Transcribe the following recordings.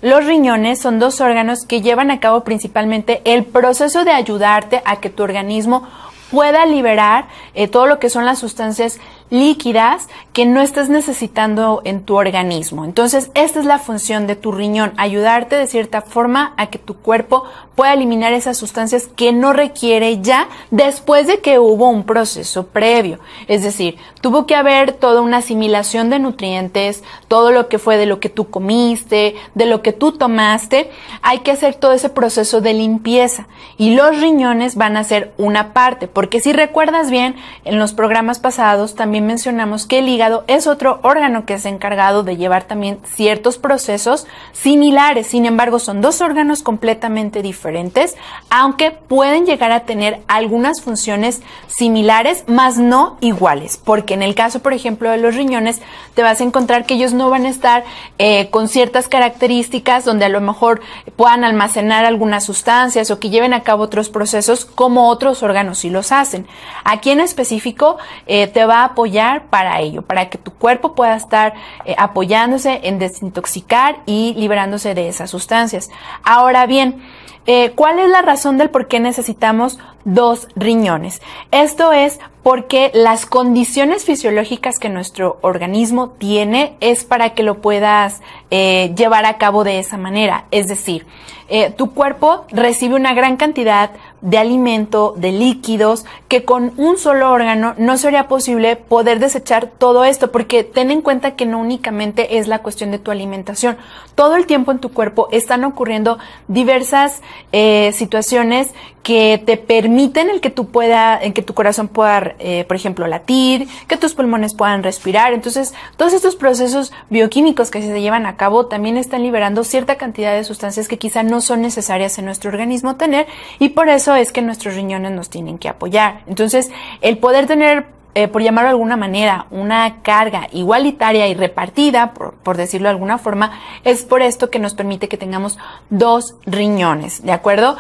los riñones son dos órganos que llevan a cabo principalmente el proceso de ayudarte a que tu organismo pueda liberar todo lo que son las sustancias líquidas que no estés necesitando en tu organismo. Entonces, esta es la función de tu riñón, ayudarte de cierta forma a que tu cuerpo pueda eliminar esas sustancias que no requiere ya después de que hubo un proceso previo. Es decir, tuvo que haber toda una asimilación de nutrientes, todo lo que fue de lo que tú comiste, de lo que tú tomaste. Hay que hacer todo ese proceso de limpieza y los riñones van a ser una parte, porque si recuerdas bien, en los programas pasados también mencionamos que el hígado es otro órgano que es encargado de llevar también ciertos procesos similares. Sin embargo, son dos órganos completamente diferentes, aunque pueden llegar a tener algunas funciones similares, más no iguales, porque en el caso, por ejemplo, de los riñones, te vas a encontrar que ellos no van a estar con ciertas características donde a lo mejor puedan almacenar algunas sustancias o que lleven a cabo otros procesos como otros órganos sí los hacen. Aquí en específico te va a apoyar para ello, para que tu cuerpo pueda estar apoyándose en desintoxicar y liberándose de esas sustancias. Ahora bien, ¿cuál es la razón del por qué necesitamos dos riñones? Esto es porque las condiciones fisiológicas que nuestro organismo tiene es para que lo puedas llevar a cabo de esa manera. Es decir, tu cuerpo recibe una gran cantidad de alimento, de líquidos, que con un solo órgano no sería posible poder desechar todo esto, porque ten en cuenta que no únicamente es la cuestión de tu alimentación. Todo el tiempo en tu cuerpo están ocurriendo diversas situaciones que te permiten en que tu corazón pueda, por ejemplo, latir, que tus pulmones puedan respirar. Entonces, todos estos procesos bioquímicos que se llevan a cabo también están liberando cierta cantidad de sustancias que quizá no son necesarias en nuestro organismo tener, y por eso es que nuestros riñones nos tienen que apoyar. Entonces, el poder tener, por llamarlo de alguna manera, una carga igualitaria y repartida, por decirlo de alguna forma, es por esto que nos permite que tengamos dos riñones, ¿de acuerdo?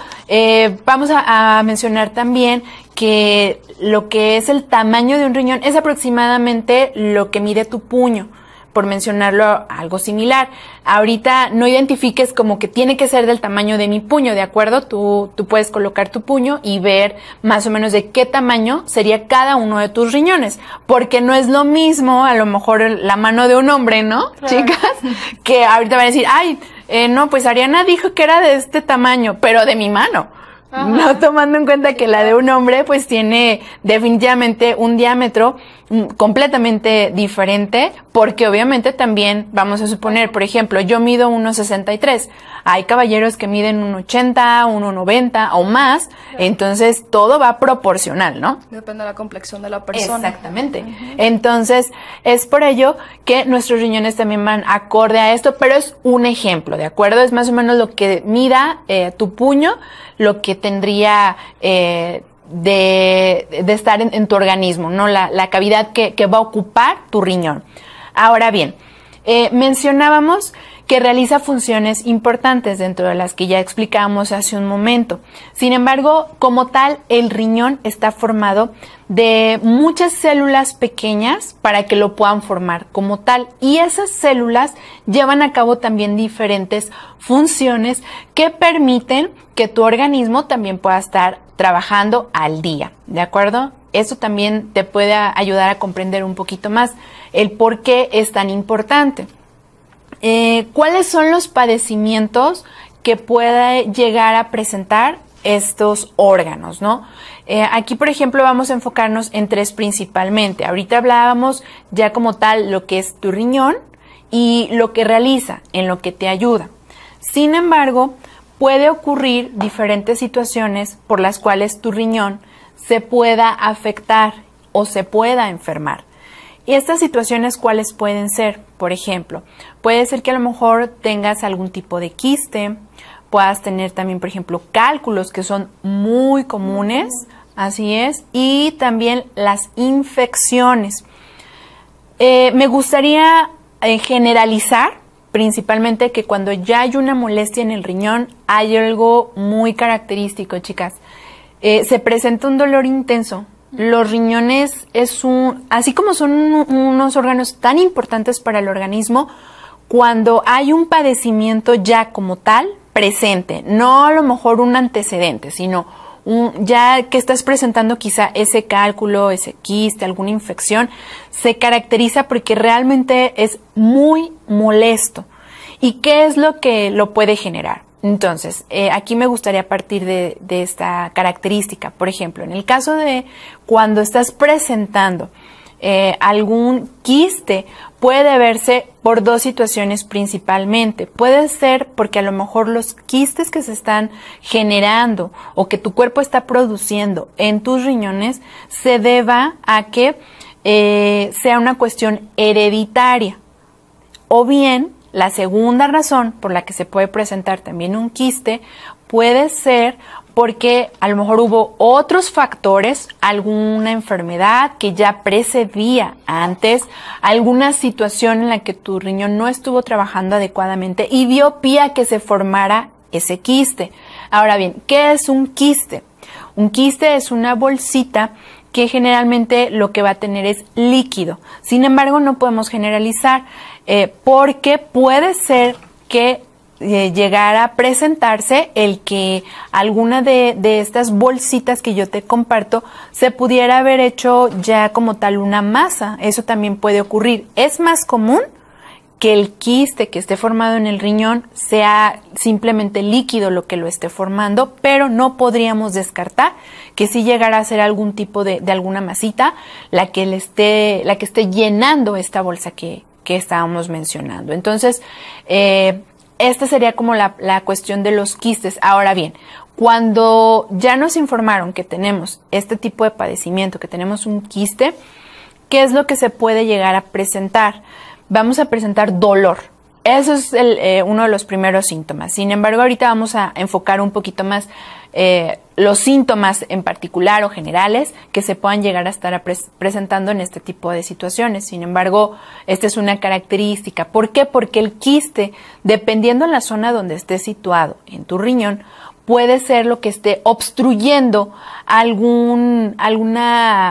Vamos a mencionar también que lo que es el tamaño de un riñón es aproximadamente lo que mide tu puño, por mencionarlo algo similar. Ahorita no identifiques como que tiene que ser del tamaño de mi puño, ¿de acuerdo? Tú puedes colocar tu puño y ver más o menos de qué tamaño sería cada uno de tus riñones, porque no es lo mismo a lo mejor la mano de un hombre, ¿no? Claro. Chicas, que ahorita van a decir, ay, no, pues Ariana dijo que era de este tamaño, pero de mi mano. Ajá. No tomando en cuenta que la de un hombre pues tiene definitivamente un diámetro completamente diferente, porque obviamente también vamos a suponer, por ejemplo, yo mido 1.63, hay caballeros que miden 1.80, 1.90 o más, entonces todo va proporcional, ¿no? Depende de la complexión de la persona. Exactamente. Entonces es por ello que nuestros riñones también van acorde a esto, pero es un ejemplo, ¿de acuerdo? Es más o menos lo que mida tu puño, lo que tendría de estar en tu organismo, ¿no? La cavidad que va a ocupar tu riñón. Ahora bien, mencionábamos que realiza funciones importantes dentro de las que ya explicábamos hace un momento. Sin embargo, como tal, el riñón está formado de muchas células pequeñas para que lo puedan formar como tal, y esas células llevan a cabo también diferentes funciones que permiten que tu organismo también pueda estar trabajando al día, ¿de acuerdo? Eso también te puede ayudar a comprender un poquito más el por qué es tan importante. ¿Cuáles son los padecimientos que puede llegar a presentar estos órganos, ¿no? Aquí, por ejemplo, vamos a enfocarnos en tres principalmente. Ahorita hablábamos ya como tal lo que es tu riñón y lo que realiza, en lo que te ayuda. Sin embargo, puede ocurrir diferentes situaciones por las cuales tu riñón se pueda afectar o se pueda enfermar. Y estas situaciones, ¿cuáles pueden ser? Por ejemplo, puede ser que a lo mejor tengas algún tipo de quiste, puedas tener también, por ejemplo, cálculos, que son muy comunes, así es, y también las infecciones. Me gustaría generalizar principalmente que cuando ya hay una molestia en el riñón, hay algo muy característico, chicas. Se presenta un dolor intenso. Los riñones así como son unos órganos tan importantes para el organismo, cuando hay un padecimiento ya como tal presente, no a lo mejor un antecedente, sino ya que estás presentando quizá ese cálculo, ese quiste, alguna infección, se caracteriza porque realmente es muy molesto. ¿Y qué es lo que lo puede generar? Entonces, aquí me gustaría partir de esta característica. Por ejemplo, en el caso de cuando estás presentando algún quiste, puede verse por dos situaciones principalmente. Puede ser porque a lo mejor los quistes que se están generando o que tu cuerpo está produciendo en tus riñones se deba a que sea una cuestión hereditaria. O bien, la segunda razón por la que se puede presentar también un quiste puede ser porque a lo mejor hubo otros factores, alguna enfermedad que ya precedía antes, alguna situación en la que tu riñón no estuvo trabajando adecuadamente y dio pie a que se formara ese quiste. Ahora bien, ¿qué es un quiste? Un quiste es una bolsita que generalmente lo que va a tener es líquido. Sin embargo, no podemos generalizar porque puede ser que llegara a presentarse el que alguna de estas bolsitas que yo te comparto se pudiera haber hecho ya como tal una masa. Eso también puede ocurrir. Es más común que el quiste que esté formado en el riñón sea simplemente líquido lo que lo esté formando, pero no podríamos descartar que sí llegara a ser algún tipo de alguna masita la que esté llenando esta bolsa que estábamos mencionando. Entonces, esta sería como la cuestión de los quistes. Ahora bien, cuando ya nos informaron que tenemos este tipo de padecimiento, que tenemos un quiste, ¿qué es lo que se puede llegar a presentar? Vamos a presentar dolor. Eso es uno de los primeros síntomas. Sin embargo, ahorita vamos a enfocar un poquito más los síntomas en particular o generales que se puedan llegar a estar presentando en este tipo de situaciones. Sin embargo, esta es una característica. ¿Por qué? Porque el quiste, dependiendo de la zona donde esté situado en tu riñón, puede ser lo que esté obstruyendo alguna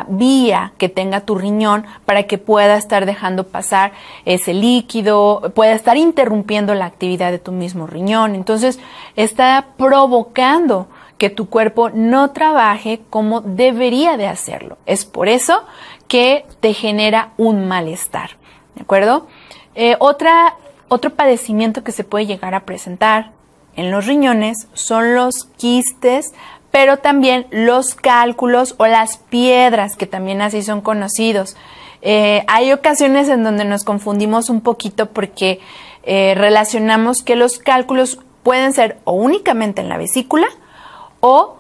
vía que tenga tu riñón para que pueda estar dejando pasar ese líquido, pueda estar interrumpiendo la actividad de tu mismo riñón. Entonces, está provocando que tu cuerpo no trabaje como debería de hacerlo. Es por eso que te genera un malestar, ¿de acuerdo? Otro padecimiento que se puede llegar a presentar en los riñones son los quistes, pero también los cálculos o las piedras, que también así son conocidos. Hay ocasiones en donde nos confundimos un poquito porque relacionamos que los cálculos pueden ser o únicamente en la vesícula o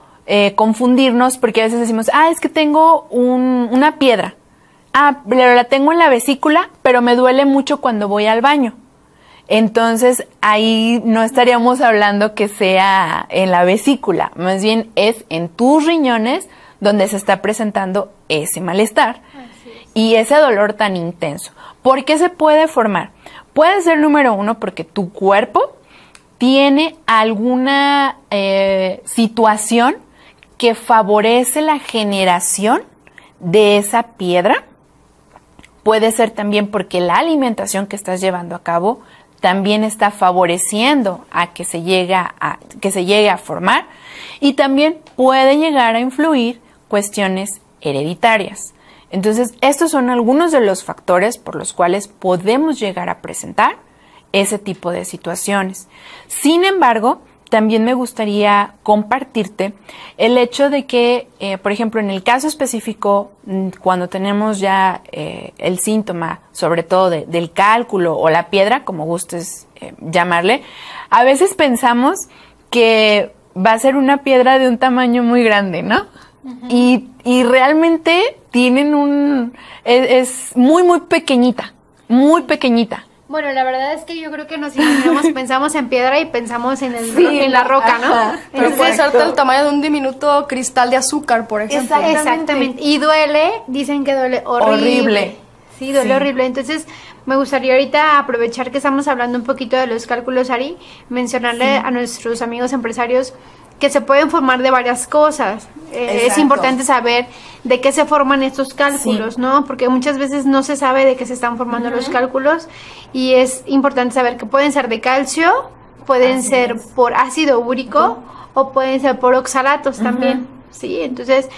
confundirnos porque a veces decimos, es que tengo una piedra. Pero la tengo en la vesícula, pero me duele mucho cuando voy al baño. Entonces, ahí no estaríamos hablando que sea en la vesícula, más bien es en tus riñones donde se está presentando ese malestar y ese dolor tan intenso. ¿Por qué se puede formar? Puede ser, número uno, porque tu cuerpo tiene alguna situación que favorece la generación de esa piedra. Puede ser también porque la alimentación que estás llevando a cabo también está favoreciendo a que se llegue a formar, y también puede llegar a influir cuestiones hereditarias. Entonces, estos son algunos de los factores por los cuales podemos llegar a presentar ese tipo de situaciones. Sin embargo, también me gustaría compartirte el hecho de que, por ejemplo, en el caso específico, cuando tenemos ya el síntoma, sobre todo del cálculo o la piedra, como gustes llamarle, a veces pensamos que va a ser una piedra de un tamaño muy grande, ¿no? Uh-huh. Y realmente es muy, muy pequeñita, muy pequeñita. Bueno, la verdad es que yo creo que nos imaginamos, pensamos en piedra y pensamos en en la roca, ¿no? Pero puede ser del tamaño de un diminuto cristal de azúcar, por ejemplo. Exactamente. Y dicen que duele horrible. Sí, duele horrible. Entonces, me gustaría ahorita aprovechar que estamos hablando un poquito de los cálculos, Ari, mencionarle a nuestros amigos empresarios que se pueden formar de varias cosas. Es importante saber de qué se forman estos cálculos, ¿no? Porque muchas veces no se sabe de qué se están formando los cálculos, y es importante saber que pueden ser de calcio, pueden ser por ácido úrico o pueden ser por oxalatos también, ¿sí? Entonces,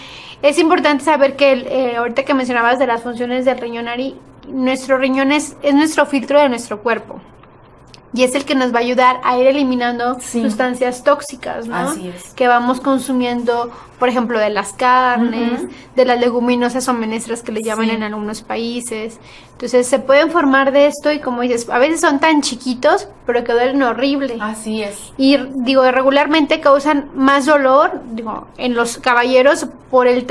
es importante saber que ahorita que mencionabas de las funciones del riñón, Ari, nuestro riñón es nuestro filtro de nuestro cuerpo. Y es el que nos va a ayudar a ir eliminando sustancias tóxicas, ¿no? Así es. Que vamos consumiendo, por ejemplo, de las carnes, de las leguminosas o menestras que le llaman en algunos países. Entonces, se pueden formar de esto y, como dices, a veces son tan chiquitos, pero que duelen horrible. Así es. Y, digo, regularmente causan más dolor, digo, en los caballeros por el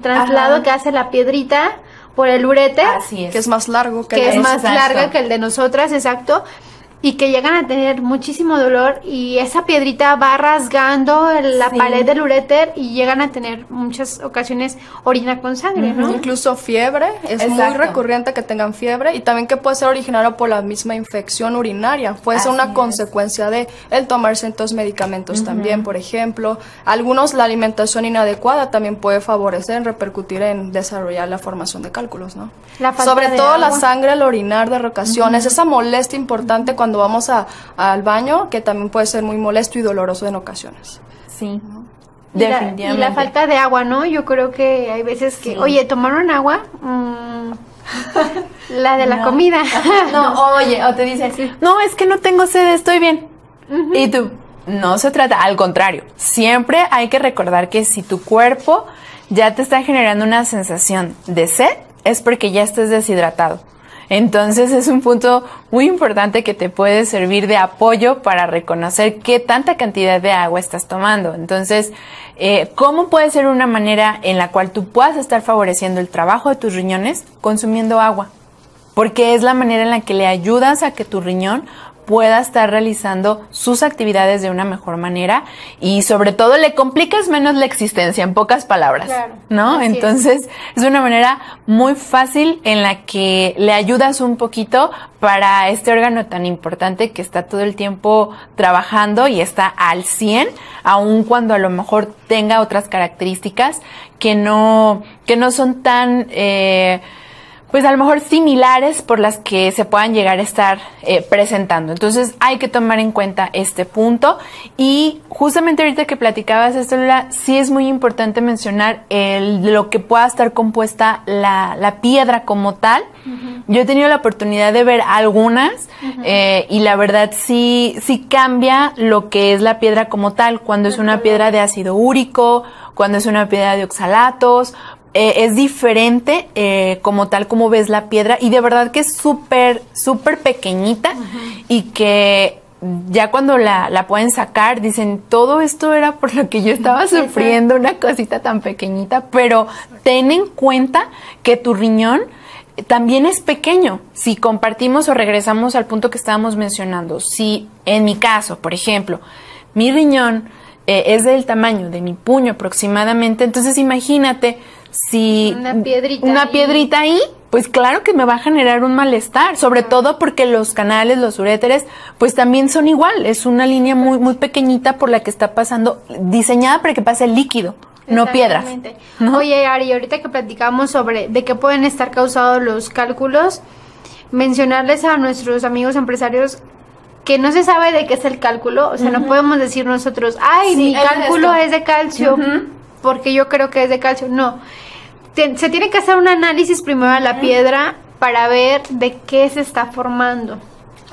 traslado que hace la piedrita por el uréter. Así es. Que es más largo que es más larga que el de nosotras, exacto, y que llegan a tener muchísimo dolor, y esa piedrita va rasgando la pared del uréter y llegan a tener muchas ocasiones orina con sangre, ¿no? Incluso fiebre, es muy recurrente que tengan fiebre, y también que puede ser originario por la misma infección urinaria, puede ser una consecuencia de el tomar ciertos medicamentos también, por ejemplo. Algunos, la alimentación inadecuada también puede favorecer, repercutir en desarrollar la formación de cálculos, ¿no? Sobre todo la sangre al orinar de ocasiones, esa molestia importante cuando vamos al baño, que también puede ser muy molesto y doloroso en ocasiones. Sí, definitivamente. Y la falta de agua, ¿no? Yo creo que hay veces que, oye, ¿tomaron agua? La de la comida. No, oye, o te dicen, no, es que no tengo sed, estoy bien. Y tú, no se trata, al contrario, siempre hay que recordar que si tu cuerpo ya te está generando una sensación de sed, es porque ya estés deshidratado. Entonces es un punto muy importante que te puede servir de apoyo para reconocer qué tanta cantidad de agua estás tomando. Entonces, ¿cómo puede ser una manera en la cual tú puedas estar favoreciendo el trabajo de tus riñones? Consumiendo agua, porque es la manera en la que le ayudas a que tu riñón pueda estar realizando sus actividades de una mejor manera, y sobre todo le complicas menos la existencia, en pocas palabras, ¿no? Entonces es una manera muy fácil en la que le ayudas un poquito para este órgano tan importante que está todo el tiempo trabajando y está al 100, aun cuando a lo mejor tenga otras características que no son tan pues a lo mejor similares por las que se puedan llegar a estar presentando. Entonces hay que tomar en cuenta este punto, y justamente ahorita que platicabas esto, Lola, sí es muy importante mencionar lo que pueda estar compuesta la piedra como tal. Yo he tenido la oportunidad de ver algunas y la verdad sí cambia lo que es la piedra como tal, cuando es una piedra de ácido úrico, cuando es una piedra de oxalatos. Es diferente como tal como ves la piedra, y de verdad que es súper pequeñita, y que ya cuando la pueden sacar dicen, todo esto era por lo que yo estaba sufriendo, una cosita tan pequeñita. Pero ten en cuenta que tu riñón también es pequeño. Si compartimos o regresamos al punto que estábamos mencionando, si en mi caso, por ejemplo, mi riñón es del tamaño de mi puño aproximadamente, entonces imagínate si una piedrita ahí, pues claro que me va a generar un malestar, sobre todo porque los canales, los uréteres, pues también son igual, es una línea muy pequeñita por la que está pasando, diseñada para que pase el líquido, no piedras, ¿no? Oye, Ari, ahorita que platicamos sobre de qué pueden estar causados los cálculos, mencionarles a nuestros amigos empresarios que no se sabe de qué es el cálculo, o sea, no podemos decir nosotros, ay, mi cálculo es de calcio, porque yo creo que es de calcio. No, se tiene que hacer un análisis primero a la piedra para ver de qué se está formando.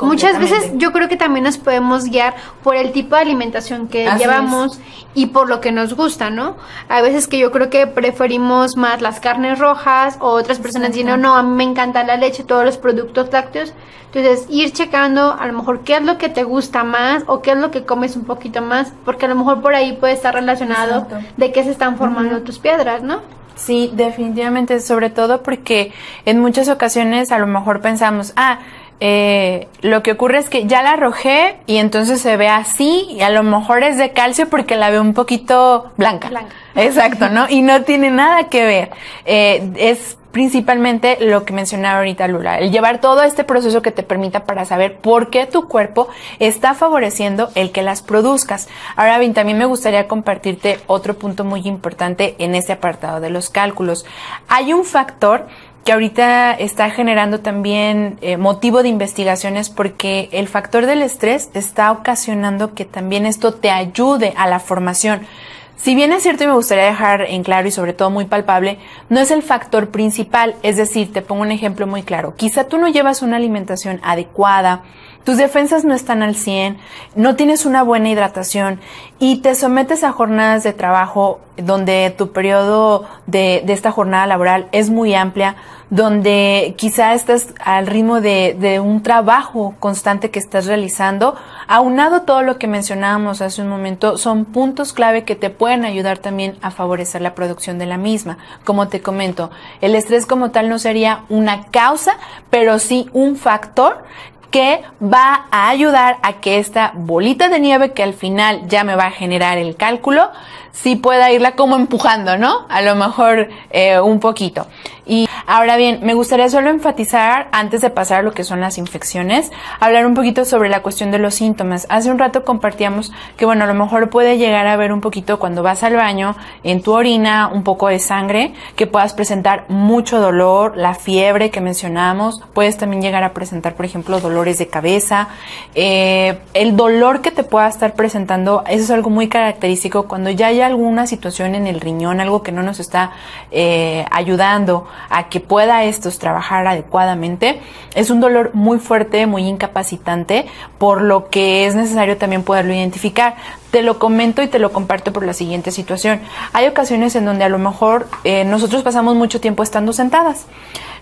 Muchas veces yo creo que también nos podemos guiar por el tipo de alimentación que llevamos y por lo que nos gusta, ¿no? Hay veces que yo creo que preferimos más las carnes rojas, o otras personas dicen, no, a mí me encanta la leche, todos los productos lácteos. Entonces, ir checando a lo mejor qué es lo que te gusta más o qué es lo que comes un poquito más, porque a lo mejor por ahí puede estar relacionado de qué se están formando tus piedras, ¿no? Sí, definitivamente, sobre todo porque en muchas ocasiones a lo mejor pensamos, lo que ocurre es que ya la arrojé y entonces se ve así, y a lo mejor es de calcio porque la veo un poquito blanca. Exacto, ¿no? Y no tiene nada que ver. Es principalmente lo que mencionaba ahorita Lula, el llevar todo este proceso que te permita para saber por qué tu cuerpo está favoreciendo el que las produzcas. Ahora bien, también me gustaría compartirte otro punto muy importante en este apartado de los cálculos. Hay un factor que ahorita está generando también motivo de investigaciones, porque el factor del estrés está ocasionando que también esto te ayude a la formación. Si bien es cierto, y me gustaría dejar en claro y sobre todo muy palpable, no es el factor principal. Es decir, te pongo un ejemplo muy claro. Quizá tú no llevas una alimentación adecuada, tus defensas no están al 100, no tienes una buena hidratación y te sometes a jornadas de trabajo donde tu periodo de esta jornada laboral es muy amplia, donde quizá estás al ritmo de un trabajo constante que estás realizando. Aunado todo lo que mencionábamos hace un momento, son puntos clave que te pueden ayudar también a favorecer la producción de la misma. Como te comento, el estrés como tal no sería una causa, pero sí un factor que va a ayudar a que esta bolita de nieve, que al final ya me va a generar el cálculo, sí pueda irla como empujando, ¿no? A lo mejor un poquito. Y ahora bien, me gustaría solo enfatizar, antes de pasar a lo que son las infecciones, hablar un poquito sobre la cuestión de los síntomas. Hace un rato compartíamos que, bueno, a lo mejor puede llegar a ver un poquito cuando vas al baño, en tu orina, un poco de sangre, que puedas presentar mucho dolor, la fiebre que mencionamos, puedes también llegar a presentar, por ejemplo, dolores de cabeza. El dolor que te pueda estar presentando, eso es algo muy característico cuando ya hay alguna situación en el riñón, algo que no nos está ayudando a que pueda estos trabajar adecuadamente. Es un dolor muy fuerte, muy incapacitante, por lo que es necesario también poderlo identificar. Te lo comento y te lo comparto por la siguiente situación. Hay ocasiones en donde a lo mejor nosotros pasamos mucho tiempo estando sentadas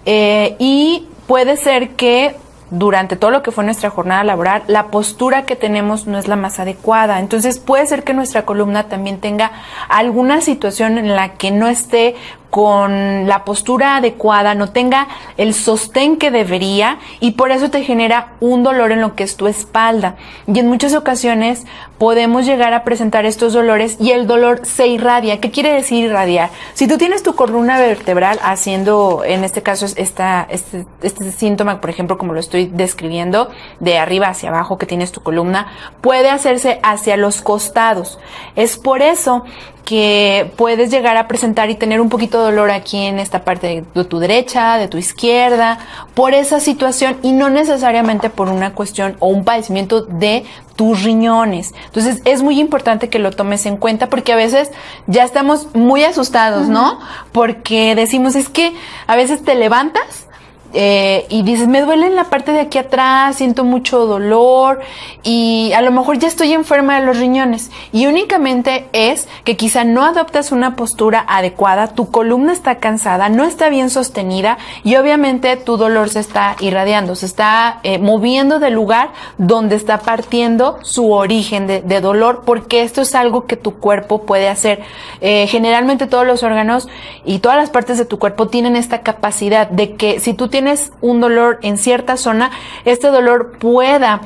y puede ser que durante todo lo que fue nuestra jornada laboral, la postura que tenemos no es la más adecuada. Entonces puede ser que nuestra columna también tenga alguna situación en la que no esté con la postura adecuada, no tenga el sostén que debería, y por eso te genera un dolor en lo que es tu espalda. Y en muchas ocasiones podemos llegar a presentar estos dolores y el dolor se irradia. ¿Qué quiere decir irradiar? Si tú tienes tu columna vertebral haciendo, en este caso, este síntoma, por ejemplo, como lo estoy describiendo, de arriba hacia abajo que tienes tu columna, puede hacerse hacia los costados. Es por eso que puedes llegar a presentar y tener un poquito de dolor aquí en esta parte de tu derecha, de tu izquierda, por esa situación, y no necesariamente por una cuestión o un padecimiento de tus riñones. Entonces es muy importante que lo tomes en cuenta, porque a veces ya estamos muy asustados, ¿no? Porque decimos, es que a veces te levantas y dices, me duele en la parte de aquí atrás, siento mucho dolor y a lo mejor ya estoy enferma de los riñones, y únicamente es que quizá no adoptas una postura adecuada, tu columna está cansada, no está bien sostenida y obviamente tu dolor se está irradiando, se está moviendo del lugar donde está partiendo su origen de dolor, porque esto es algo que tu cuerpo puede hacer. Generalmente todos los órganos y todas las partes de tu cuerpo tienen esta capacidad de que si tú tienes un dolor en cierta zona, este dolor pueda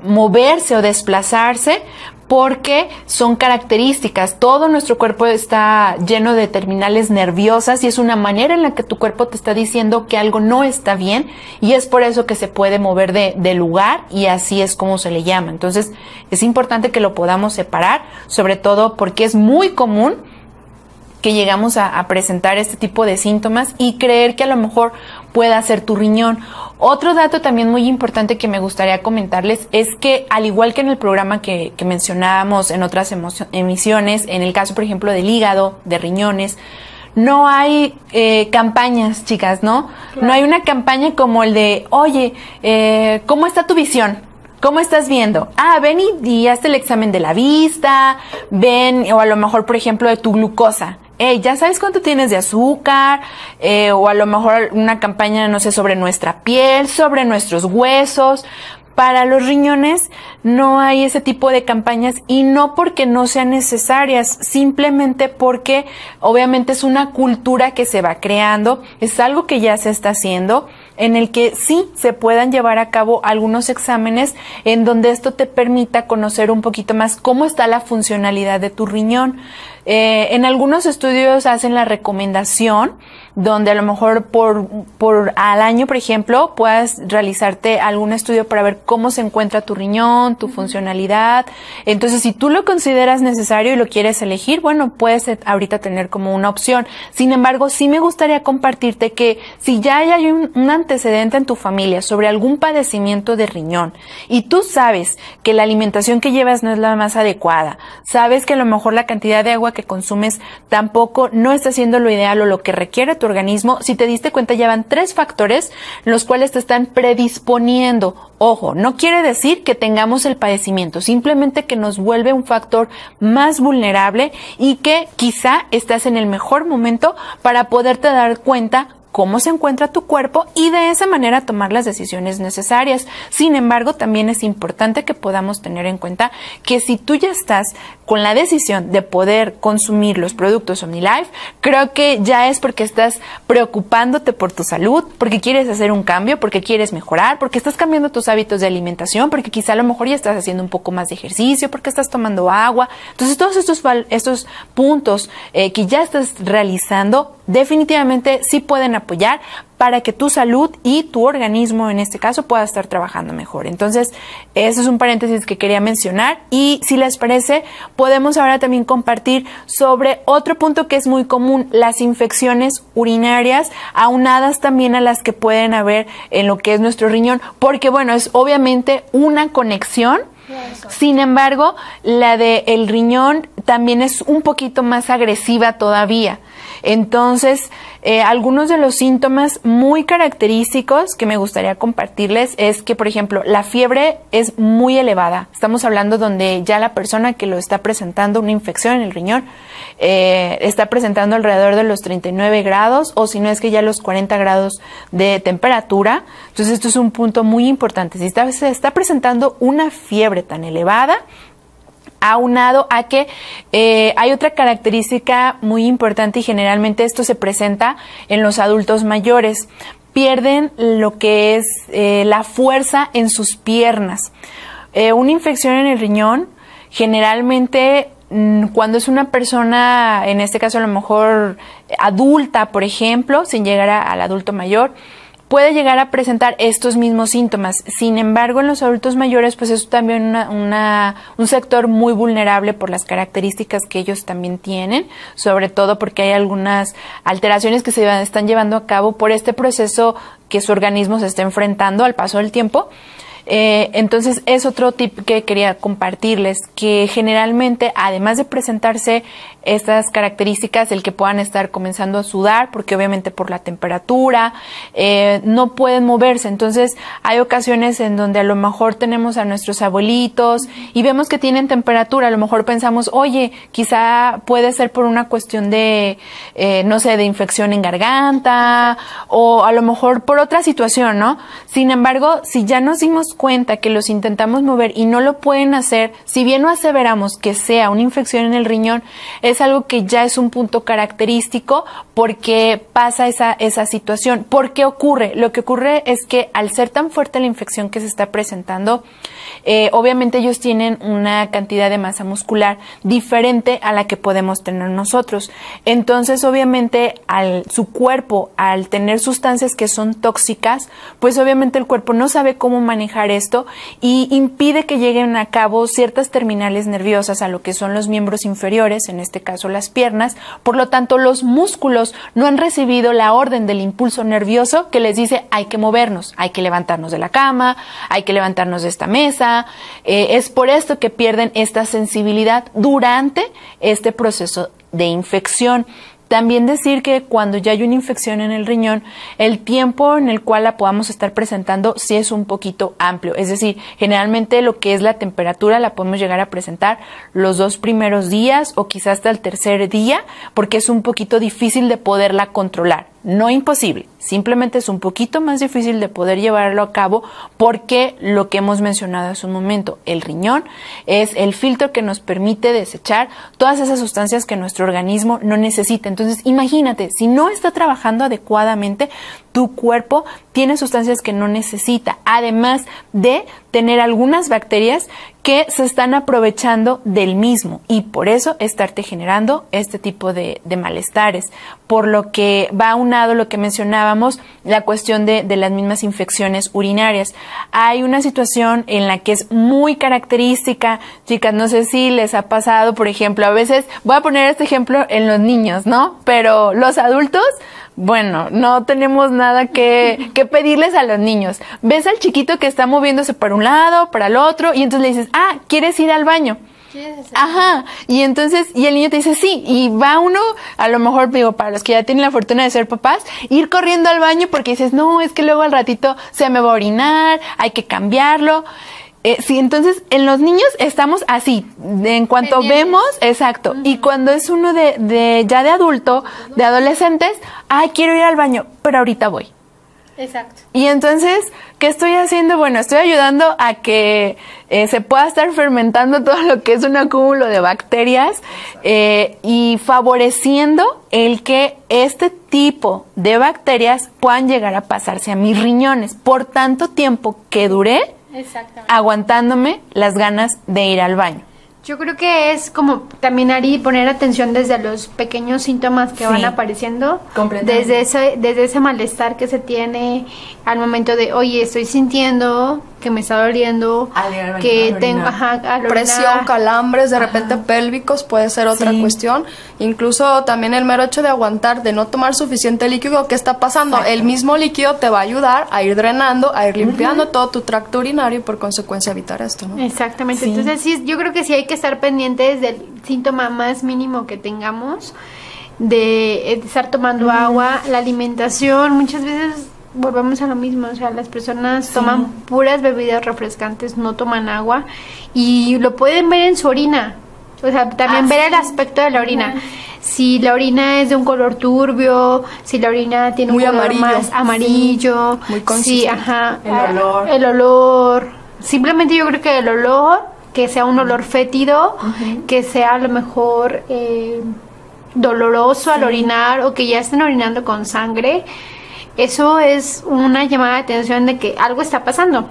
moverse o desplazarse, porque son características. Todo nuestro cuerpo está lleno de terminales nerviosas y es una manera en la que tu cuerpo te está diciendo que algo no está bien, y es por eso que se puede mover de lugar, y así es como se le llama. Entonces es importante que lo podamos separar, sobre todo porque es muy común que llegamos a presentar este tipo de síntomas y creer que a lo mejor pueda ser tu riñón. Otro dato también muy importante que me gustaría comentarles es que, al igual que en el programa que mencionábamos en otras emisiones, en el caso, por ejemplo, del hígado, de riñones, no hay campañas, chicas, ¿no? Claro. No hay una campaña como el de, oye, ¿cómo está tu visión? ¿Cómo estás viendo? Ah, ven y hazte el examen de la vista, ven, o a lo mejor, por ejemplo, de tu glucosa. Ya sabes cuánto tienes de azúcar, o a lo mejor una campaña, no sé, sobre nuestra piel, sobre nuestros huesos. Para los riñones no hay ese tipo de campañas, y no porque no sean necesarias, simplemente porque obviamente es una cultura que se va creando, es algo que ya se está haciendo, en el que sí se puedan llevar a cabo algunos exámenes en donde esto te permita conocer un poquito más cómo está la funcionalidad de tu riñón. En algunos estudios hacen la recomendación donde a lo mejor por al año, por ejemplo, puedas realizarte algún estudio para ver cómo se encuentra tu riñón, tu funcionalidad. Entonces, si tú lo consideras necesario y lo quieres elegir, bueno, puedes ahorita tener como una opción. Sin embargo, sí me gustaría compartirte que si ya hay un antecedente en tu familia sobre algún padecimiento de riñón y tú sabes que la alimentación que llevas no es la más adecuada, sabes que a lo mejor la cantidad de agua que consumes tampoco no está siendo lo ideal o lo que requiere tu organismo, si te diste cuenta ya van 3 factores los cuales te están predisponiendo. Ojo, no quiere decir que tengamos el padecimiento, simplemente que nos vuelve un factor más vulnerable y que quizá estás en el mejor momento para poderte dar cuenta cómo se encuentra tu cuerpo y de esa manera tomar las decisiones necesarias. Sin embargo, también es importante que podamos tener en cuenta que si tú ya estás con la decisión de poder consumir los productos OmniLife, creo que ya es porque estás preocupándote por tu salud, porque quieres hacer un cambio, porque quieres mejorar, porque estás cambiando tus hábitos de alimentación, porque quizá a lo mejor ya estás haciendo un poco más de ejercicio, porque estás tomando agua. Entonces, todos estos puntos que ya estás realizando definitivamente sí pueden apoyar para que tu salud y tu organismo, en este caso, pueda estar trabajando mejor. Entonces, eso es un paréntesis que quería mencionar y si les parece, podemos ahora también compartir sobre otro punto que es muy común, las infecciones urinarias, aunadas también a las que pueden haber en lo que es nuestro riñón, porque bueno, es obviamente una conexión. Sin embargo, la del riñón también es un poquito más agresiva todavía. Entonces, algunos de los síntomas muy característicos que me gustaría compartirles es que, por ejemplo, la fiebre es muy elevada. Estamos hablando donde ya la persona que lo está presentando, una infección en el riñón, está presentando alrededor de los 39 grados o si no es que ya los 40 grados de temperatura. Entonces, esto es un punto muy importante. Si se está presentando una fiebre tan elevada, aunado a que hay otra característica muy importante y generalmente esto se presenta en los adultos mayores. Pierden lo que es la fuerza en sus piernas. Una infección en el riñón generalmente cuando es una persona, en este caso a lo mejor adulta, por ejemplo, sin llegar al adulto mayor, puede llegar a presentar estos mismos síntomas. Sin embargo, en los adultos mayores, pues es también un sector muy vulnerable por las características que ellos también tienen, sobre todo porque hay algunas alteraciones que se están llevando a cabo por este proceso que su organismo se está enfrentando al paso del tiempo. Entonces es otro tip que quería compartirles, que generalmente además de presentarse estas características, el que puedan estar comenzando a sudar, porque obviamente por la temperatura no pueden moverse. Entonces hay ocasiones en donde a lo mejor tenemos a nuestros abuelitos y vemos que tienen temperatura, a lo mejor pensamos, oye, quizá puede ser por una cuestión de no sé, de infección en garganta o a lo mejor por otra situación, ¿no? Sin embargo, si ya nos dimos cuenta que los intentamos mover y no lo pueden hacer, si bien no aseveramos que sea una infección en el riñón, es algo que ya es un punto característico porque pasa esa situación. ¿Por qué ocurre? Lo que ocurre es que al ser tan fuerte la infección que se está presentando, obviamente ellos tienen una cantidad de masa muscular diferente a la que podemos tener nosotros. Entonces, obviamente, su cuerpo, al tener sustancias que son tóxicas, pues obviamente el cuerpo no sabe cómo manejar esto y impide que lleguen a cabo ciertas terminales nerviosas a lo que son los miembros inferiores, en este caso las piernas. Por lo tanto, los músculos no han recibido la orden del impulso nervioso que les dice hay que movernos, hay que levantarnos de la cama, hay que levantarnos de esta mesa. Es por esto que pierden esta sensibilidad durante este proceso de infección. También decir que cuando ya hay una infección en el riñón, el tiempo en el cual la podamos estar presentando sí es un poquito amplio. Es decir, generalmente lo que es la temperatura la podemos llegar a presentar los 2 primeros días o quizás hasta el tercer día, porque es un poquito difícil de poderla controlar. No imposible, simplemente es un poquito más difícil de poder llevarlo a cabo porque lo que hemos mencionado hace un momento, el riñón es el filtro que nos permite desechar todas esas sustancias que nuestro organismo no necesita. Entonces, imagínate, si no está trabajando adecuadamente, tu cuerpo tiene sustancias que no necesita, además de tener algunas bacterias que se están aprovechando del mismo y por eso estarte generando este tipo de malestares, por lo que va aunado lo que mencionábamos, la cuestión de las mismas infecciones urinarias. Hay una situación en la que es muy característica, chicas, no sé si les ha pasado, por ejemplo, a veces, voy a poner este ejemplo en los niños, ¿no? Pero los adultos, bueno, no tenemos nada que pedirles a los niños. Ves al chiquito que está moviéndose para un lado, para el otro, y entonces le dices, ¿quieres ir al baño? Ajá, y entonces, y el niño te dice sí, y va uno, a lo mejor, digo, para los que ya tienen la fortuna de ser papás, ir corriendo al baño porque dices, no, es que luego al ratito se me va a orinar, hay que cambiarlo. Sí, entonces en los niños estamos así, en cuanto vemos, exacto, y cuando es uno ya de adulto, de adolescentes, quiero ir al baño, pero ahorita voy. Exacto. Y entonces, ¿qué estoy haciendo? Bueno, estoy ayudando a que se pueda estar fermentando todo lo que es un acúmulo de bacterias y favoreciendo el que este tipo de bacterias puedan llegar a pasarse a mis riñones por tanto tiempo que duré aguantándome las ganas de ir al baño. Yo creo que es como también, Ari, poner atención desde los pequeños síntomas que van apareciendo, desde ese malestar que se tiene al momento de, oye, estoy sintiendo que me está doliendo, que tengo presión, calambres, de repente pélvicos, puede ser otra cuestión. Incluso también el mero hecho de aguantar, de no tomar suficiente líquido, ¿qué está pasando? El mismo líquido te va a ayudar a ir drenando, a ir limpiando todo tu tracto urinario y por consecuencia evitar esto, ¿no? Exactamente. Entonces sí, yo creo que sí hay que estar pendientes del síntoma más mínimo que tengamos, de estar tomando agua, la alimentación. Muchas veces volvemos a lo mismo, o sea, las personas toman puras bebidas refrescantes, no toman agua y lo pueden ver en su orina, o sea, también ver el aspecto de la orina. Si la orina es de un color turbio, si la orina tiene muy un color amarillo, más amarillo, muy consistente. El olor, simplemente yo creo que el olor, que sea un olor fétido, que sea a lo mejor doloroso al orinar o que ya estén orinando con sangre. Eso es una llamada de atención de que algo está pasando.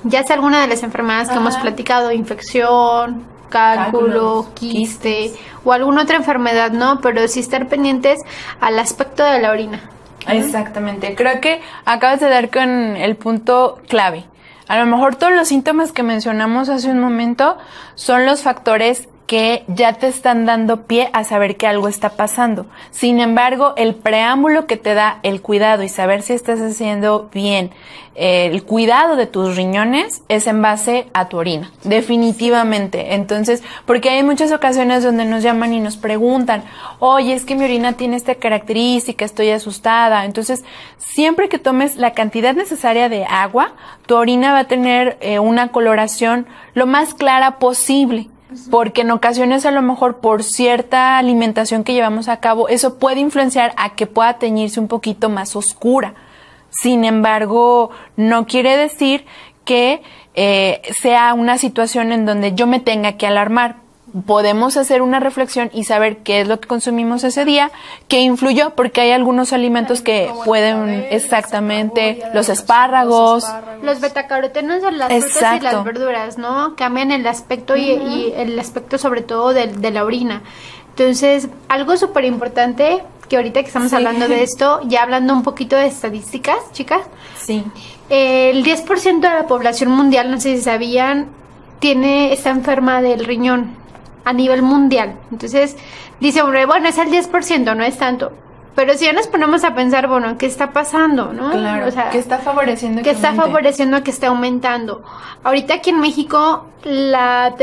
Ya sea alguna de las enfermedades que hemos platicado, infección, cálculo, quiste o alguna otra enfermedad, ¿no? Pero sí estar pendientes al aspecto de la orina. Exactamente. Creo que acabas de dar con el punto clave. A lo mejor todos los síntomas que mencionamos hace un momento son los factores que ya te están dando pie a saber que algo está pasando. Sin embargo, el preámbulo que te da el cuidado y saber si estás haciendo bien el cuidado de tus riñones es en base a tu orina, definitivamente. Entonces, porque hay muchas ocasiones donde nos llaman y nos preguntan, oye, es que mi orina tiene esta característica, estoy asustada. Entonces, siempre que tomes la cantidad necesaria de agua, tu orina va a tener una coloración lo más clara posible. Porque en ocasiones a lo mejor por cierta alimentación que llevamos a cabo, eso puede influenciar a que pueda teñirse un poquito más oscura. Sin embargo, no quiere decir que sea una situación en donde yo me tenga que alarmar. Podemos hacer una reflexión y saber qué es lo que consumimos ese día, qué influyó, porque hay algunos alimentos que pueden, exactamente, los espárragos. Los betacarotenos de las frutas y las verduras, ¿no? Cambian el aspecto y el aspecto sobre todo de la orina. Entonces, algo súper importante, que ahorita que estamos hablando de esto, ya hablando un poquito de estadísticas, chicas. El 10% de la población mundial, no sé si sabían, está enferma del riñón a nivel mundial. Entonces, dice, bueno, es el 10%, no es tanto. Pero si ya nos ponemos a pensar, bueno, ¿qué está pasando, no? Claro, o sea, ¿qué está favoreciendo? ¿Qué está favoreciendo a que esté aumentando? Ahorita aquí en México, la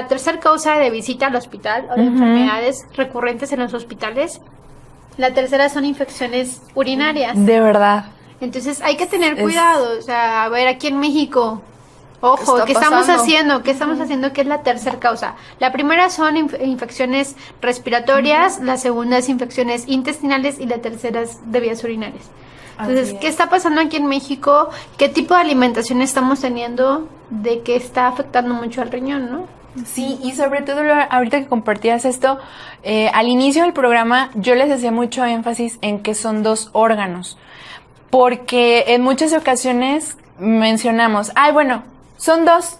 tercera causa de visita al hospital o de enfermedades recurrentes en los hospitales, la tercera son infecciones urinarias. De verdad. Entonces hay que tener cuidado, o sea, a ver, aquí en México, ojo, ¿qué estamos haciendo? ¿Qué estamos haciendo? ¿Qué es la tercera causa? La primera son infecciones respiratorias, la segunda es infecciones intestinales y la tercera es de vías urinarias. Entonces, ¿qué está pasando aquí en México? ¿Qué tipo de alimentación estamos teniendo de que está afectando mucho al riñón, no? Sí, y sobre todo ahorita que compartías esto, al inicio del programa yo les hacía mucho énfasis en que son dos órganos. porque en muchas ocasiones mencionamos, bueno, son 2.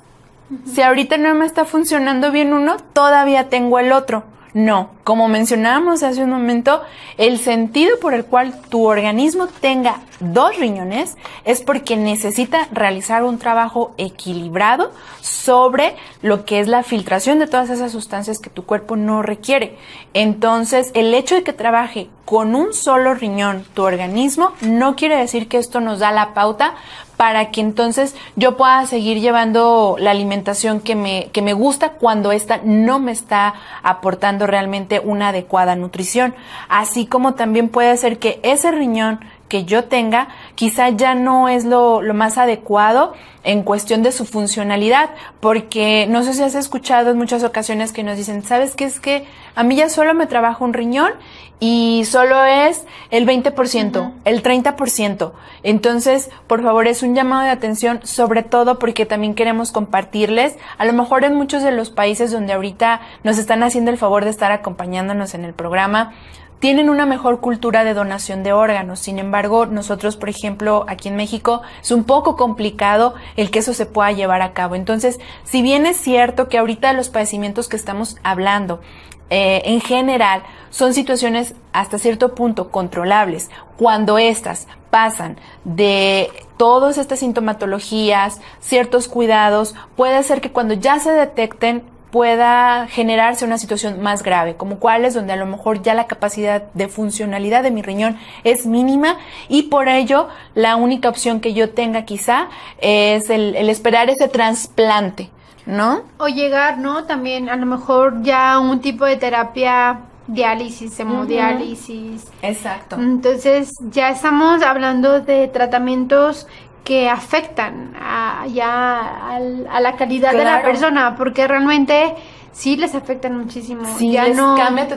Si ahorita no me está funcionando bien uno, todavía tengo el otro. No, como mencionábamos hace un momento, el sentido por el cual tu organismo tenga 2 riñones es porque necesita realizar un trabajo equilibrado sobre lo que es la filtración de todas esas sustancias que tu cuerpo no requiere. Entonces, el hecho de que trabaje con un solo riñón tu organismo no quiere decir que esto nos da la pauta para que entonces yo pueda seguir llevando la alimentación que me gusta cuando esta no me está aportando realmente una adecuada nutrición. Así como también puede ser que ese riñón que yo tenga quizá ya no es lo más adecuado en cuestión de su funcionalidad, porque no sé si has escuchado en muchas ocasiones que nos dicen, ¿sabes qué? Es que a mí ya solo me trabaja un riñón y solo es el 20%, el 30%. Entonces, por favor, es un llamado de atención, sobre todo porque también queremos compartirles, a lo mejor en muchos de los países donde ahorita nos están haciendo el favor de estar acompañándonos en el programa, tienen una mejor cultura de donación de órganos. Sin embargo, nosotros, por ejemplo, aquí en México, es un poco complicado el que eso se pueda llevar a cabo. Entonces, si bien es cierto que ahorita los padecimientos que estamos hablando, en general, son situaciones hasta cierto punto controlables, cuando estas pasan de todas estas sintomatologías, ciertos cuidados, puede ser que cuando ya se detecten, pueda generarse una situación más grave, como cuáles donde a lo mejor ya la capacidad de funcionalidad de mi riñón es mínima y por ello la única opción que yo tenga quizá es el esperar ese trasplante, ¿no? O llegar, ¿no? También a lo mejor ya un tipo de terapia, diálisis, hemodiálisis. Exacto. Entonces ya estamos hablando de tratamientos que afectan a la calidad de la persona, porque realmente sí les afectan muchísimo. Sí, ya les no cambia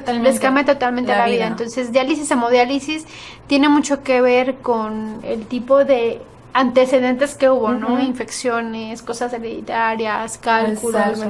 totalmente la vida. Entonces, diálisis, hemodiálisis tiene mucho que ver con el tipo de antecedentes que hubo, ¿no? Infecciones, cosas hereditarias, cálculos,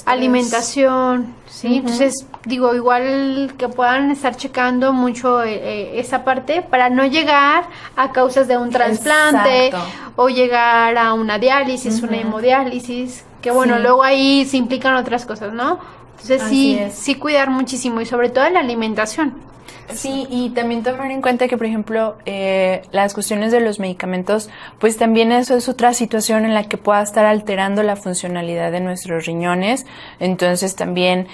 alimentación, ¿sí? Entonces, digo, igual que puedan estar checando mucho esa parte para no llegar a causas de un trasplante o llegar a una diálisis, una hemodiálisis, que bueno, luego ahí se implican otras cosas, ¿no? Entonces sí cuidar muchísimo y sobre todo la alimentación. Sí, y también tomar en cuenta que, por ejemplo, las cuestiones de los medicamentos, pues también eso es otra situación en la que pueda estar alterando la funcionalidad de nuestros riñones. Entonces también,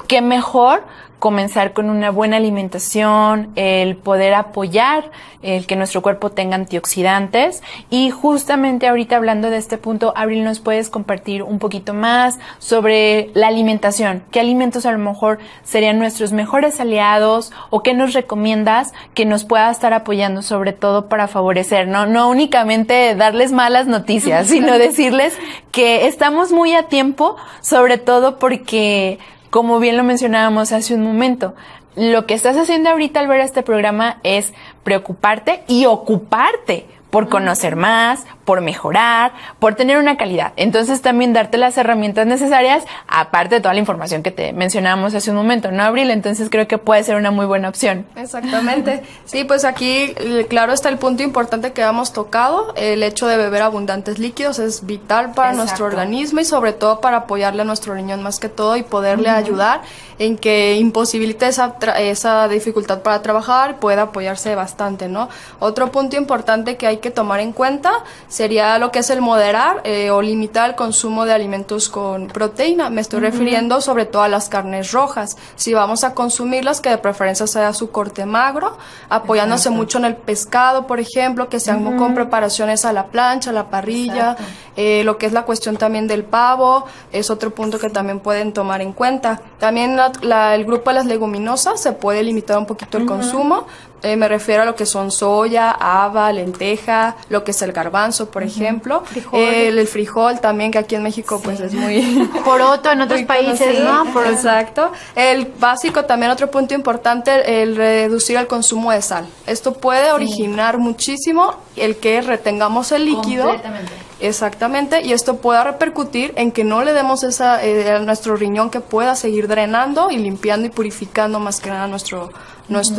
qué mejor comenzar con una buena alimentación, el poder apoyar el que nuestro cuerpo tenga antioxidantes. Y justamente ahorita hablando de este punto, Abril, ¿nos puedes compartir un poquito más sobre la alimentación? ¿Qué alimentos a lo mejor serían nuestros mejores aliados o qué nos recomiendas que nos pueda estar apoyando, sobre todo para favorecer, no únicamente darles malas noticias, sino decirles que estamos muy a tiempo, sobre todo porque, como bien lo mencionábamos hace un momento, lo que estás haciendo ahorita al ver este programa es preocuparte y ocuparte por conocer más, por mejorar, por tener una calidad. Entonces también darte las herramientas necesarias, aparte de toda la información que te mencionábamos hace un momento, ¿no, Abril? Entonces creo que puede ser una muy buena opción. Exactamente. Sí, pues aquí, claro, está el punto importante que hemos tocado. El hecho de beber abundantes líquidos es vital para nuestro organismo y sobre todo para apoyarle a nuestro riñón más que todo y poderle ayudar en que imposibilite esa dificultad para trabajar, pueda apoyarse bastante, ¿no? Otro punto importante que hay que tomar en cuenta sería lo que es el moderar o limitar el consumo de alimentos con proteína. Me estoy refiriendo sobre todo a las carnes rojas. Si vamos a consumirlas, que de preferencia sea su corte magro, apoyándose mucho en el pescado, por ejemplo, que sean con preparaciones a la plancha, a la parrilla. Lo que es la cuestión también del pavo es otro punto que también pueden tomar en cuenta. También el grupo de las leguminosas se puede limitar un poquito el consumo. Me refiero a lo que son soya, haba, lenteja, lo que es el garbanzo, por ejemplo. El frijol también, que aquí en México pues es muy... Poroto en otros países, ¿no? Exacto. El básico también, otro punto importante, el reducir el consumo de sal. Esto puede originar muchísimo el que retengamos el líquido. Completamente. Exactamente, y esto pueda repercutir en que no le demos a nuestro riñón que pueda seguir drenando y limpiando y purificando más que nada nuestro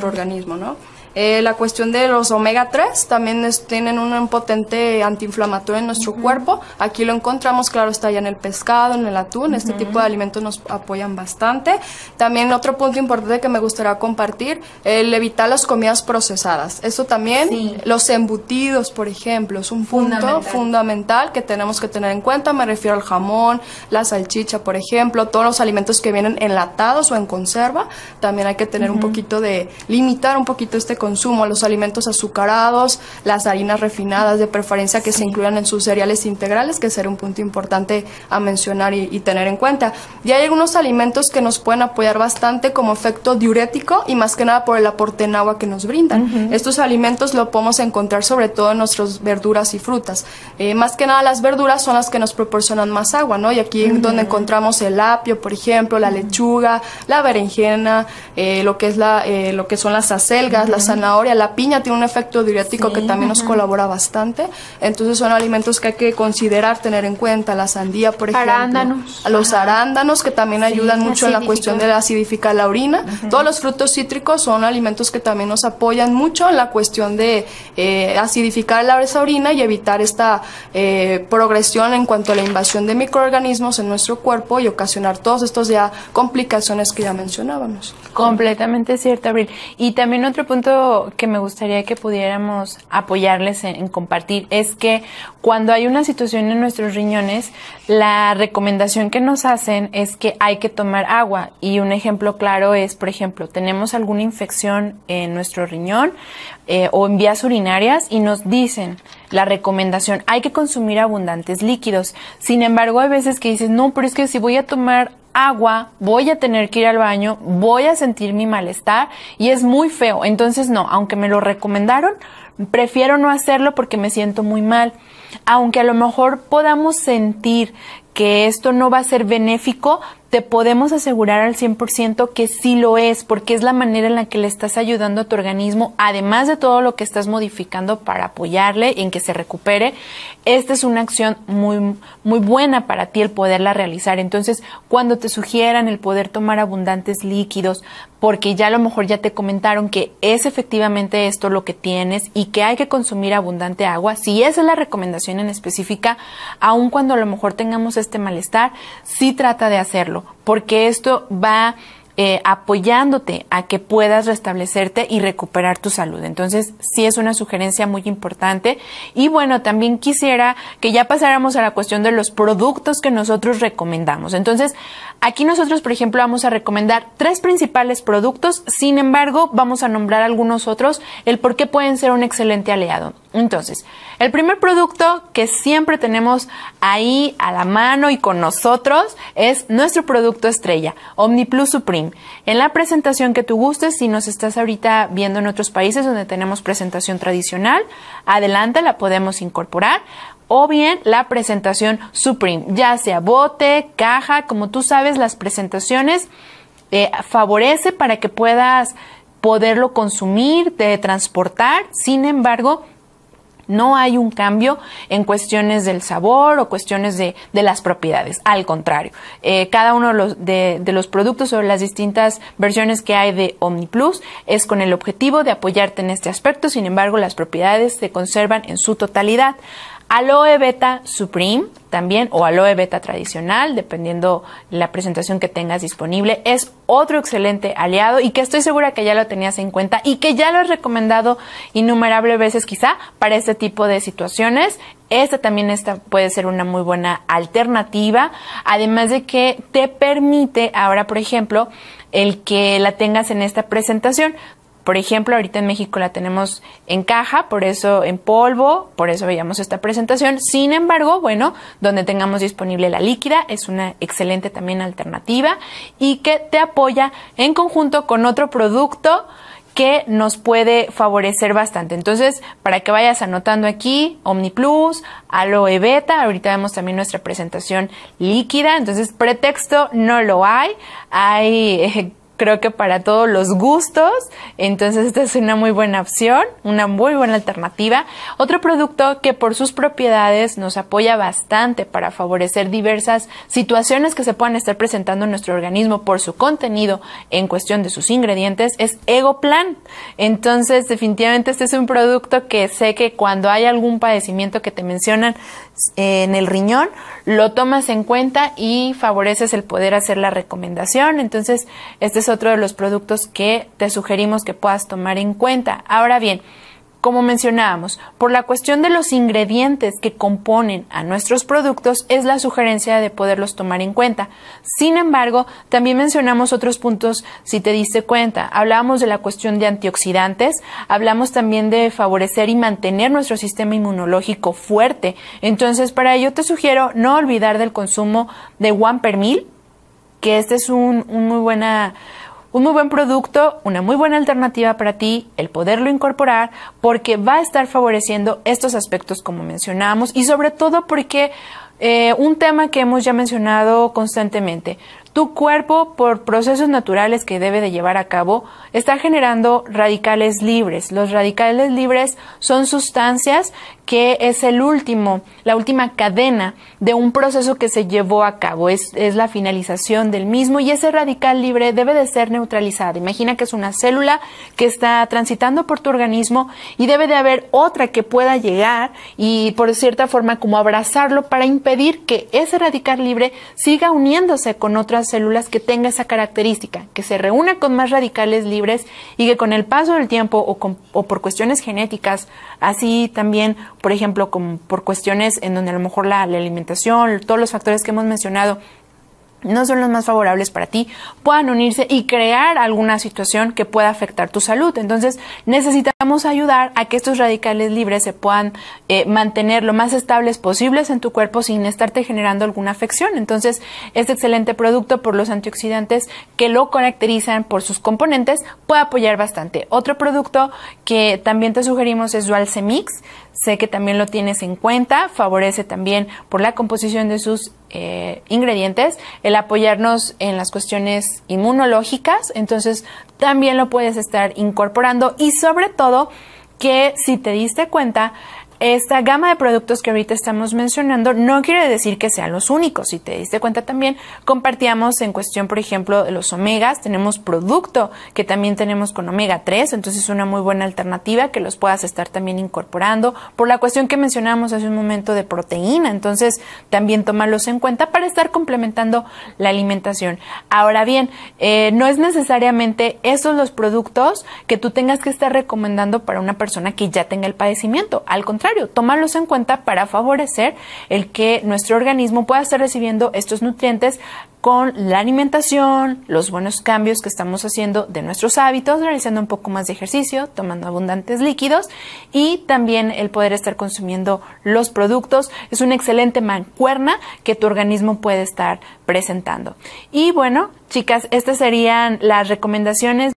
organismo, ¿no? La cuestión de los omega 3 también tienen un potente antiinflamatorio en nuestro cuerpo. Aquí lo encontramos, claro, está ya en el pescado, en el atún. Este tipo de alimentos nos apoyan bastante. También otro punto importante que me gustaría compartir, el evitar las comidas procesadas. Eso también, los embutidos, por ejemplo, es un punto fundamental que tenemos que tener en cuenta. Me refiero al jamón, la salchicha, por ejemplo, todos los alimentos que vienen enlatados o en conserva. También hay que tener un poquito de, limitar un poquito este consumo, los alimentos azucarados, las harinas refinadas, de preferencia que se incluyan en sus cereales integrales, que será un punto importante a mencionar y tener en cuenta. Y hay algunos alimentos que nos pueden apoyar bastante como efecto diurético y más que nada por el aporte en agua que nos brindan. Estos alimentos lo podemos encontrar sobre todo en nuestras verduras y frutas. Más que nada las verduras son las que nos proporcionan más agua, ¿no? Y aquí es donde encontramos el apio, por ejemplo, la lechuga, la berenjena, lo que son las acelgas, la zanahoria, la piña tiene un efecto diurético que también nos colabora bastante. Entonces son alimentos que hay que considerar, tener en cuenta. La sandía, por ejemplo. Arándanos. Los arándanos, que también ayudan mucho en la cuestión de acidificar la orina. Todos los frutos cítricos son alimentos que también nos apoyan mucho en la cuestión de acidificar esa orina y evitar esta progresión en cuanto a la invasión de microorganismos en nuestro cuerpo y ocasionar todos estos ya complicaciones que ya mencionábamos. Completamente cierto, Abril. Y también otro punto que me gustaría que pudiéramos apoyarles en compartir es que cuando hay una situación en nuestros riñones, la recomendación que nos hacen es que hay que tomar agua. Y un ejemplo claro es, por ejemplo, tenemos alguna infección en nuestro riñón o en vías urinarias y nos dicen la recomendación, hay que consumir abundantes líquidos. Sin embargo, hay veces que dices, no, pero es que si voy a tomar agua, voy a tener que ir al baño, voy a sentir mi malestar y es muy feo. Entonces no, aunque me lo recomendaron, prefiero no hacerlo porque me siento muy mal. Aunque a lo mejor podamos sentir que esto no va a ser benéfico, te podemos asegurar al 100% que sí lo es, porque es la manera en la que le estás ayudando a tu organismo, además de todo lo que estás modificando para apoyarle en que se recupere. Esta es una acción muy, muy buena para ti el poderla realizar. Entonces, cuando te sugieran el poder tomar abundantes líquidos, porque ya a lo mejor ya te comentaron que es efectivamente esto lo que tienes y que hay que consumir abundante agua, si esa es la recomendación en específica, aun cuando a lo mejor tengamos este malestar, sí trata de hacerlo, porque esto va apoyándote a que puedas restablecerte y recuperar tu salud. Entonces, sí es una sugerencia muy importante. Y bueno, también quisiera que ya pasáramos a la cuestión de los productos que nosotros recomendamos. Entonces, aquí nosotros, por ejemplo, vamos a recomendar 3 principales productos. Sin embargo, vamos a nombrar algunos otros, el por qué pueden ser un excelente aliado. Entonces, el primer producto que siempre tenemos ahí a la mano y con nosotros es nuestro producto estrella, OmniPlus Supreme. En la presentación que tú gustes, si nos estás ahorita viendo en otros países donde tenemos presentación tradicional, adelante, la podemos incorporar. O bien la presentación Supreme, ya sea bote, caja, como tú sabes, las presentaciones favorece para que puedas poderlo consumir, transportar. Sin embargo, no hay un cambio en cuestiones del sabor o cuestiones de las propiedades. Al contrario, cada uno de los productos o las distintas versiones que hay de OmniPlus es con el objetivo de apoyarte en este aspecto. Sin embargo, las propiedades se conservan en su totalidad. Aloe Beta Supreme también, o Aloe Beta tradicional, dependiendo la presentación que tengas disponible, es otro excelente aliado y que estoy segura que ya lo tenías en cuenta y que ya lo has recomendado innumerables veces quizá para este tipo de situaciones. Esta también puede ser una muy buena alternativa, además de que te permite ahora, por ejemplo, el que la tengas en esta presentación. Por ejemplo, ahorita en México la tenemos en caja, por eso en polvo, por eso veíamos esta presentación. Sin embargo, bueno, donde tengamos disponible la líquida, es una excelente también alternativa y que te apoya en conjunto con otro producto que nos puede favorecer bastante. Entonces, para que vayas anotando aquí, OmniPlus, Aloe Beta, ahorita vemos también nuestra presentación líquida, entonces pretexto no lo hay creo que para todos los gustos, entonces esta es una muy buena opción, una muy buena alternativa. Otro producto que por sus propiedades nos apoya bastante para favorecer diversas situaciones que se puedan estar presentando en nuestro organismo por su contenido en cuestión de sus ingredientes es Egoplan. Entonces, definitivamente este es un producto que sé que cuando hay algún padecimiento que te mencionan en el riñón, lo tomas en cuenta y favoreces el poder hacer la recomendación. Entonces, este es otro de los productos que te sugerimos que puedas tomar en cuenta. Ahora bien, como mencionábamos, por la cuestión de los ingredientes que componen a nuestros productos es la sugerencia de poderlos tomar en cuenta. Sin embargo, también mencionamos otros puntos si te diste cuenta. Hablábamos de la cuestión de antioxidantes, hablamos también de favorecer y mantener nuestro sistema inmunológico fuerte. Entonces, para ello te sugiero no olvidar del consumo de One Per Mil, que este es un muy buen producto, una muy buena alternativa para ti, el poderlo incorporar, porque va a estar favoreciendo estos aspectos como mencionábamos y sobre todo porque un tema que hemos ya mencionado constantemente, tu cuerpo, por procesos naturales que debe de llevar a cabo, está generando radicales libres. Los radicales libres son sustancias que es la última cadena de un proceso que se llevó a cabo. Es la finalización del mismo y ese radical libre debe de ser neutralizado. Imagina que es una célula que está transitando por tu organismo y debe de haber otra que pueda llegar y por cierta forma como abrazarlo para impedir que ese radical libre siga uniéndose con otras células que tenga esa característica, que se reúna con más radicales libres y que con el paso del tiempo o por cuestiones genéticas, así también, por ejemplo, como por cuestiones en donde a lo mejor la alimentación, todos los factores que hemos mencionado no son los más favorables para ti, puedan unirse y crear alguna situación que pueda afectar tu salud. Entonces, necesitamos ayudar a que estos radicales libres se puedan mantener lo más estables posibles en tu cuerpo sin estarte generando alguna afección. Entonces, este excelente producto por los antioxidantes que lo caracterizan por sus componentes puede apoyar bastante. Otro producto que también te sugerimos es Dualcemix. Sé que también lo tienes en cuenta, favorece también por la composición de sus ingredientes, el apoyarnos en las cuestiones inmunológicas, entonces también lo puedes estar incorporando y sobre todo que si te diste cuenta, esta gama de productos que ahorita estamos mencionando no quiere decir que sean los únicos. Si te diste cuenta también, compartíamos en cuestión, por ejemplo, de los omegas. Tenemos producto que también tenemos con omega 3, entonces es una muy buena alternativa que los puedas estar también incorporando. Por la cuestión que mencionábamos hace un momento de proteína, entonces también tómalos en cuenta para estar complementando la alimentación. Ahora bien, no es necesariamente esos los productos que tú tengas que estar recomendando para una persona que ya tenga el padecimiento. Al contrario, tómalos en cuenta para favorecer el que nuestro organismo pueda estar recibiendo estos nutrientes con la alimentación, los buenos cambios que estamos haciendo de nuestros hábitos, realizando un poco más de ejercicio, tomando abundantes líquidos y también el poder estar consumiendo los productos. Es una excelente mancuerna que tu organismo puede estar presentando. Y bueno, chicas, estas serían las recomendaciones